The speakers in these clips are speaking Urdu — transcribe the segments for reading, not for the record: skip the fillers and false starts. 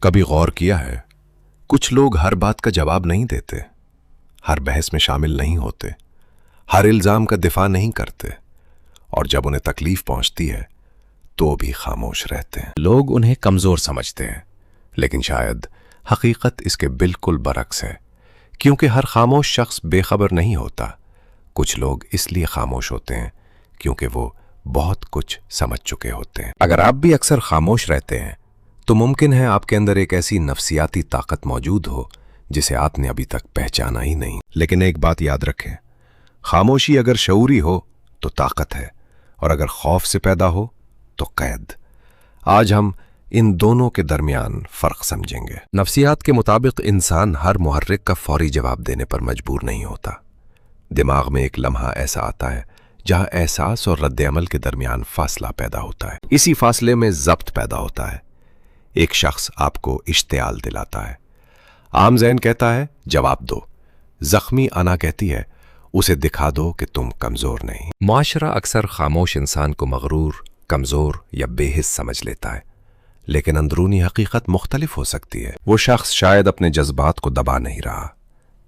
کبھی غور کیا ہے کچھ لوگ ہر بات کا جواب نہیں دیتے، ہر بحث میں شامل نہیں ہوتے، ہر الزام کا دفاع نہیں کرتے، اور جب انہیں تکلیف پہنچتی ہے تو بھی خاموش رہتے ہیں۔ لوگ انہیں کمزور سمجھتے ہیں، لیکن شاید حقیقت اس کے بالکل برعکس ہے، کیونکہ ہر خاموش شخص بے خبر نہیں ہوتا۔ کچھ لوگ اس لیے خاموش ہوتے ہیں کیونکہ وہ بہت کچھ سمجھ چکے ہوتے ہیں۔ اگر آپ بھی اکثر خاموش رہتے ہیں تو ممکن ہے آپ کے اندر ایک ایسی نفسیاتی طاقت موجود ہو جسے آپ نے ابھی تک پہچانا ہی نہیں۔ لیکن ایک بات یاد رکھیں، خاموشی اگر شعوری ہو تو طاقت ہے، اور اگر خوف سے پیدا ہو تو قید۔ آج ہم ان دونوں کے درمیان فرق سمجھیں گے۔ نفسیات کے مطابق انسان ہر محرک کا فوری جواب دینے پر مجبور نہیں ہوتا۔ دماغ میں ایک لمحہ ایسا آتا ہے جہاں احساس اور رد عمل کے درمیان فاصلہ پیدا ہوتا ہے۔ اسی فاصلے میں ضبط پیدا ہوتا ہے۔ ایک شخص آپ کو اشتعال دلاتا ہے، عام ذہن کہتا ہے جواب دو، زخمی انا کہتی ہے اسے دکھا دو کہ تم کمزور نہیں۔ معاشرہ اکثر خاموش انسان کو مغرور، کمزور یا بے حس سمجھ لیتا ہے، لیکن اندرونی حقیقت مختلف ہو سکتی ہے۔ وہ شخص شاید اپنے جذبات کو دبا نہیں رہا،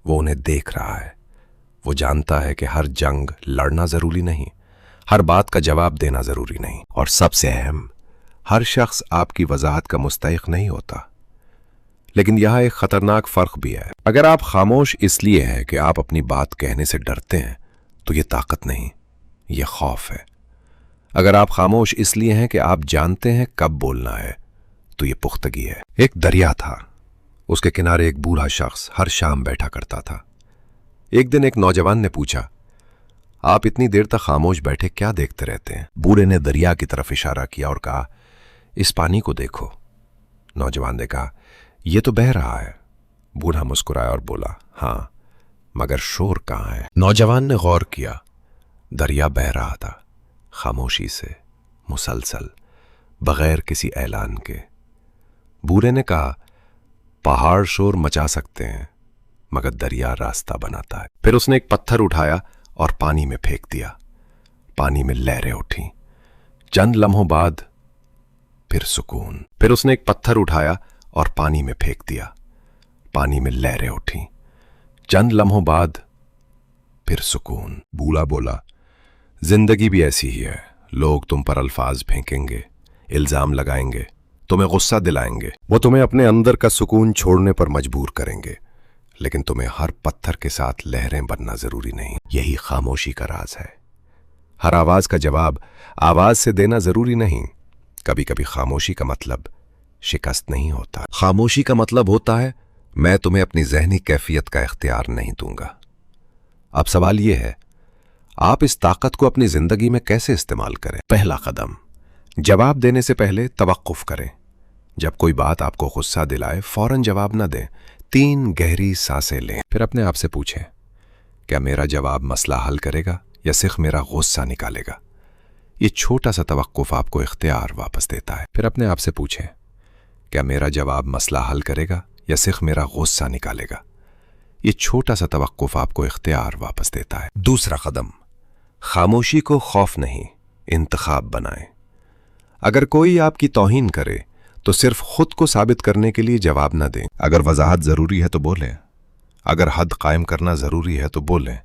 وہ انہیں دیکھ رہا ہے۔ وہ جانتا ہے کہ ہر جنگ لڑنا ضروری نہیں، ہر بات کا جواب دینا ضروری نہیں، اور سب سے اہم، ہر شخص آپ کی وضاحت کا مستحق نہیں ہوتا۔ لیکن یہاں ایک خطرناک فرق بھی ہے۔ اگر آپ خاموش اس لیے ہیں کہ آپ اپنی بات کہنے سے ڈرتے ہیں تو یہ طاقت نہیں، یہ خوف ہے۔ اگر آپ خاموش اس لیے ہیں کہ آپ جانتے ہیں کب بولنا ہے تو یہ پختگی ہے۔ ایک دریا تھا، اس کے کنارے ایک بوڑھا شخص ہر شام بیٹھا کرتا تھا۔ ایک دن ایک نوجوان نے پوچھا، آپ اتنی دیر تک خاموش بیٹھے کیا دیکھتے رہتے ہیں؟ بوڑھے نے دریا کی طرف اشارہ کیا اور کہا، اس پانی کو دیکھو۔ نوجوان نے کہا، یہ تو بہہ رہا ہے۔ بوڑھا مسکرایا اور بولا، ہاں، مگر شور کہاں ہے؟ نوجوان نے غور کیا، دریا بہہ رہا تھا، خاموشی سے، مسلسل، بغیر کسی اعلان کے۔ بوڑھے نے کہا، پہاڑ شور مچا سکتے ہیں مگر دریا راستہ بناتا ہے۔ پھر اس نے ایک پتھر اٹھایا اور پانی میں پھینک دیا۔ پانی میں لہریں اٹھیں۔ چند لمحوں بعد پھر سکون۔ پھر اس نے ایک پتھر اٹھایا اور پانی میں پھینک دیا۔ پانی میں لہریں اٹھیں۔ چند لمحوں بعد پھر سکون۔ بوڑھا بولا، زندگی بھی ایسی ہی ہے، لوگ تم پر الفاظ پھینکیں گے، الزام لگائیں گے، تمہیں غصہ دلائیں گے، وہ تمہیں اپنے اندر کا سکون چھوڑنے پر مجبور کریں گے، لیکن تمہیں ہر پتھر کے ساتھ لہریں بننا ضروری نہیں۔ یہی خاموشی کا راز ہے۔ ہر آواز کا جواب آواز سے دینا ضروری نہیں۔ کبھی کبھی خاموشی کا مطلب شکست نہیں ہوتا، خاموشی کا مطلب ہوتا ہے میں تمہیں اپنی ذہنی کیفیت کا اختیار نہیں دوں گا۔ اب سوال یہ ہے، آپ اس طاقت کو اپنی زندگی میں کیسے استعمال کریں؟ پہلا قدم، جواب دینے سے پہلے توقف کریں۔ جب کوئی بات آپ کو غصہ دلائے فوراً جواب نہ دیں، 3 گہری سانسیں لیں، پھر اپنے آپ سے پوچھیں، کیا میرا جواب مسئلہ حل کرے گا یا صرف میرا غصہ نکالے گا؟ یہ چھوٹا سا توقف آپ کو اختیار واپس دیتا ہے۔ پھر اپنے آپ سے پوچھیں، کیا میرا جواب مسئلہ حل کرے گا یا صرف میرا غصہ نکالے گا؟ یہ چھوٹا سا توقف آپ کو اختیار واپس دیتا ہے۔ دوسرا قدم، خاموشی کو خوف نہیں، انتخاب بنائیں۔ اگر کوئی آپ کی توہین کرے تو صرف خود کو ثابت کرنے کے لیے جواب نہ دیں۔ اگر وضاحت ضروری ہے تو بولیں، اگر حد قائم کرنا ضروری ہے تو بولیں،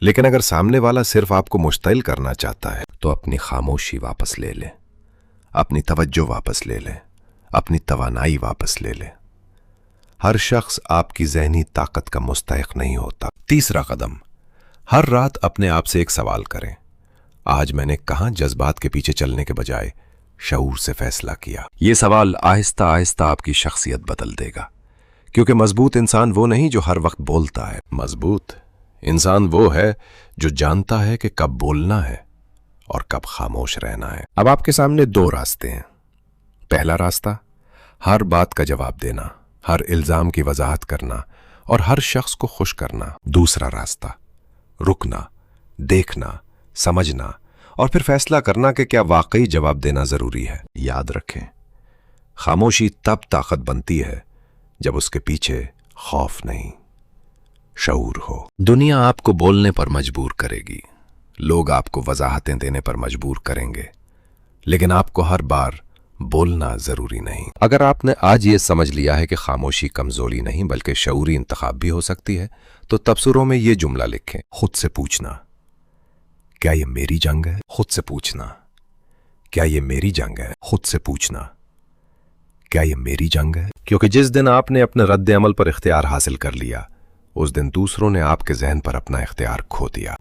لیکن اگر سامنے والا صرف آپ کو مشتعل کرنا چاہتا ہے تو اپنی خاموشی واپس لے لیں، اپنی توجہ واپس لے لیں، اپنی توانائی واپس لے لیں۔ ہر شخص آپ کی ذہنی طاقت کا مستحق نہیں ہوتا۔ تیسرا قدم، ہر رات اپنے آپ سے ایک سوال کریں، آج میں نے کہاں جذبات کے پیچھے چلنے کے بجائے شعور سے فیصلہ کیا؟ یہ سوال آہستہ آہستہ آپ کی شخصیت بدل دے گا، کیونکہ مضبوط انسان وہ نہیں جو ہر وقت بولتا ہے، مضبوط انسان وہ ہے جو جانتا ہے کہ کب بولنا ہے اور کب خاموش رہنا ہے۔ اب آپ کے سامنے 2 راستے ہیں۔ پہلا راستہ، ہر بات کا جواب دینا، ہر الزام کی وضاحت کرنا اور ہر شخص کو خوش کرنا۔ دوسرا راستہ، رکنا، دیکھنا، سمجھنا اور پھر فیصلہ کرنا کہ کیا واقعی جواب دینا ضروری ہے۔ یاد رکھیں، خاموشی تب طاقت بنتی ہے جب اس کے پیچھے خوف نہیں، شعور ہو۔ دنیا آپ کو بولنے پر مجبور کرے گی، لوگ آپ کو وضاحتیں دینے پر مجبور کریں گے، لیکن آپ کو ہر بار بولنا ضروری نہیں۔ اگر آپ نے آج یہ سمجھ لیا ہے کہ خاموشی کمزوری نہیں بلکہ شعوری انتخاب بھی ہو سکتی ہے تو تبصروں میں یہ جملہ لکھیں۔ خود سے پوچھنا، کیا یہ میری جنگ ہے؟ خود سے پوچھنا، کیا یہ میری جنگ ہے؟ خود سے پوچھنا، کیا یہ میری جنگ ہے؟ کیونکہ جس دن آپ نے اپنے رد عمل پر اختیار حاصل کر لیا، اس دن دوسروں نے آپ کے ذہن پر اپنا اختیار کھو دیا۔